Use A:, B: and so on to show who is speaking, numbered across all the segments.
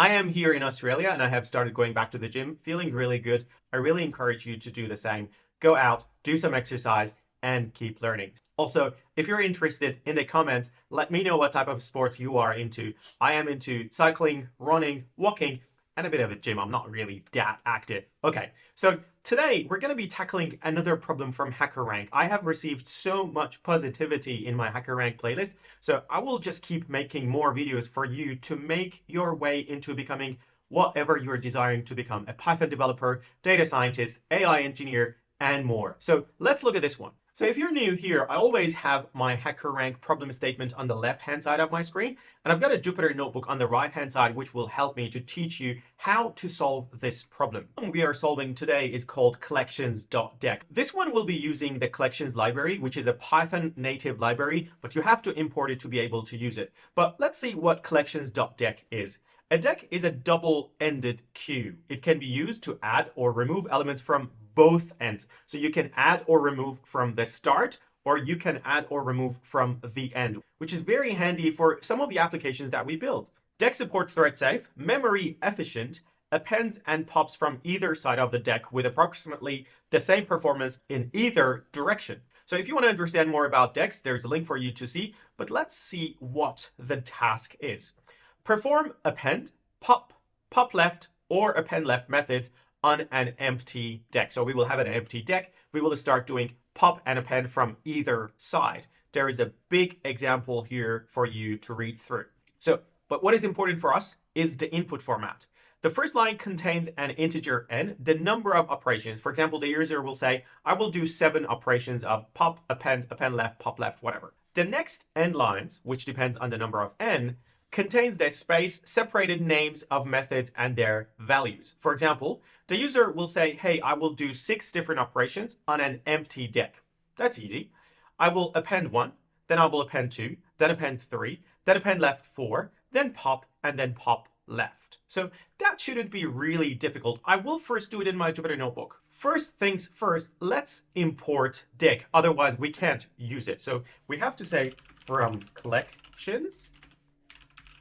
A: I am here in Australia and I have started going back to the gym, feeling really good. I really encourage you to do the same. Go out, do some exercise, and keep learning. Also, if you're interested, in the comments, let me know what type of sports you are into. I am into cycling, running, walking, and a bit of a gym. I'm not really that active. Okay, so today we're going to be tackling another problem from HackerRank. I have received so much positivity in my HackerRank playlist, so I will just keep making more videos for you to make your way into becoming whatever you're desiring to become: a Python developer, data scientist, AI engineer, and more. So let's look at this one. So if you're new here, I always have my HackerRank problem statement on the left-hand side of my screen, and I've got a Jupyter notebook on the right-hand side, which will help me to teach you how to solve this problem. The problem we are solving today is called Collections.Deque. This one will be using the Collections library, which is a Python native library, but you have to import it to be able to use it. But let's see what Collections.Deque is. A deque is a double-ended queue. It can be used to add or remove elements from both ends. So you can add or remove from the start, or you can add or remove from the end, which is very handy for some of the applications that we build. Deque support thread safe, memory efficient, appends and pops from either side of the deque with approximately the same performance in either direction. So if you want to understand more about deques, there's a link for you to see, but let's see what the task is. Perform append, pop, pop left, or append left methods on an empty deque. So we will have an empty deque. We will start doing pop and append from either side. There is a big example here for you to read through. But what is important for us is the input format. The first line contains an integer n, the number of operations. For example, the user will say, I will do 7 operations of pop, append left, pop left, whatever. The next n lines, which depends on the number of n, contains the space separated names of methods and their values. For example, the user will say, hey, I will do 6 different operations on an empty deque. That's easy. I will append 1, then I will append 2, then append 3, then append left 4, then pop, and then pop left. So that shouldn't be really difficult. I will first do it in my Jupyter notebook. First things first, let's import deque. Otherwise, we can't use it. So we have to say from collections,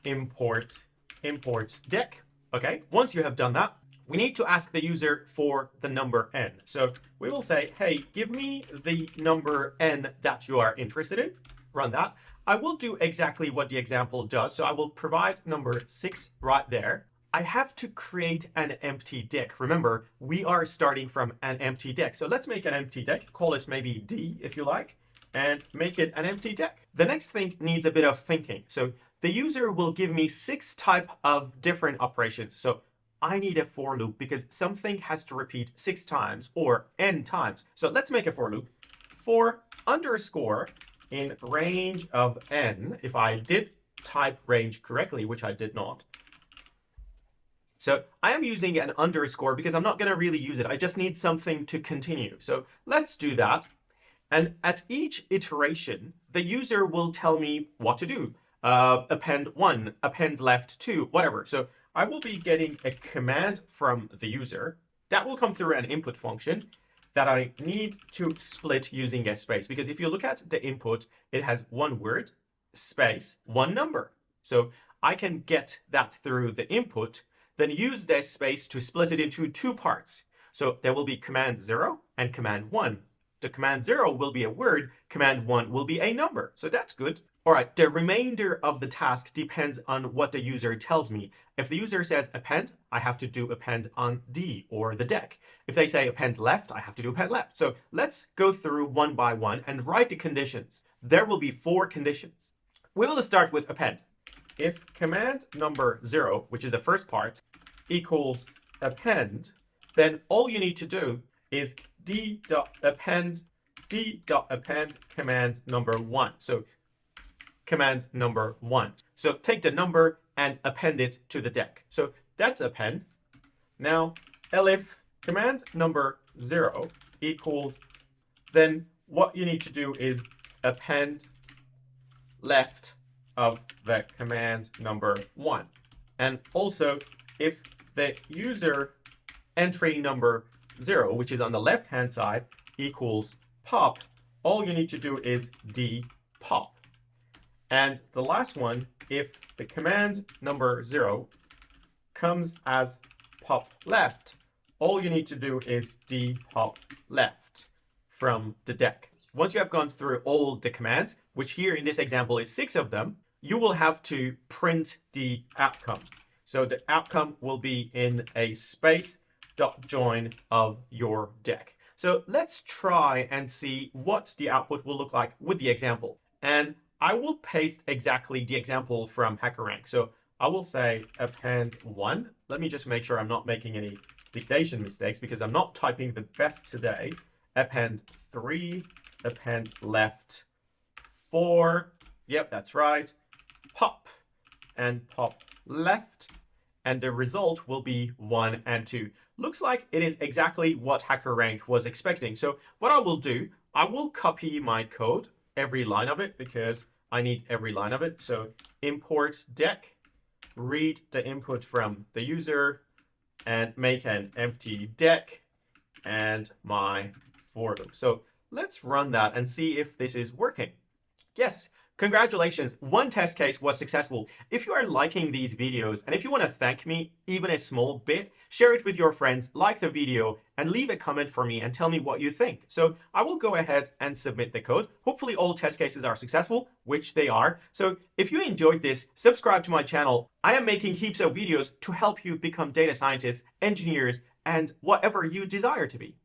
A: import deque. Okay, once you have done that, we need to ask the user for the number n. So we will say, hey, give me the number n that you are interested in. Run that. I will do exactly what the example does. So I will provide number 6 right there. I have to create an empty deque. Remember, we are starting from an empty deque. So let's make an empty deque. Call it maybe D if you like, and make it an empty deque. The next thing needs a bit of thinking. So the user will give me 6 types of different operations. So I need a for loop because something has to repeat 6 times or n times. So let's make a for loop. For underscore in range of n, if I did type range correctly, which I did not. So I am using an underscore because I'm not going to really use it. I just need something to continue. So let's do that. And at each iteration, the user will tell me what to do. Append 1, append left 2, whatever. So I will be getting a command from the user that will come through an input function that I need to split using a space. Because if you look at the input, it has 1 word, space, 1 number. So I can get that through the input, then use this space to split it into 2 parts. So there will be command 0 and command 1. The command 0 will be a word, command 1 will be a number. So that's good. All right, the remainder of the task depends on what the user tells me. If the user says append, I have to do append on D or the deque. If they say append left, I have to do append left. So let's go through one by one and write the conditions. There will be 4 conditions. We will start with append. If command number 0, which is the first part, equals append, then all you need to do is d.append command number 1. So command number 1. So take the number and append it to the deque. So that's append. Now, elif command number 0 equals, then what you need to do is append left of the command number 1. And also, if the user entry number 0, which is on the left-hand side, equals pop, all you need to do is dpop. And the last one, if the command number 0 comes as pop left, all you need to do is dpop left from the deck. Once you have gone through all the commands, which here in this example is 6 of them, you will have to print the outcome. So the outcome will be in a space dot join of your deck. So let's try and see what the output will look like with the example. And I will paste exactly the example from HackerRank. So I will say append 1. Let me just make sure I'm not making any dictation mistakes because I'm not typing the best today. Append 3, append left 4. Yep, that's right. Pop and pop left. And the result will be 1 and 2. Looks like it is exactly what HackerRank was expecting. So what I will do, I will copy my code, every line of it, because I need every line of it. So import deck, read the input from the user, and make an empty deck and my for loop. So let's run that and see if this is working. Yes. Congratulations, one test case was successful. If you are liking these videos and if you want to thank me even a small bit, share it with your friends, like the video, and leave a comment for me and tell me what you think. So I will go ahead and submit the code. Hopefully all test cases are successful, which they are. So if you enjoyed this, subscribe to my channel. I am making heaps of videos to help you become data scientists, engineers, and whatever you desire to be.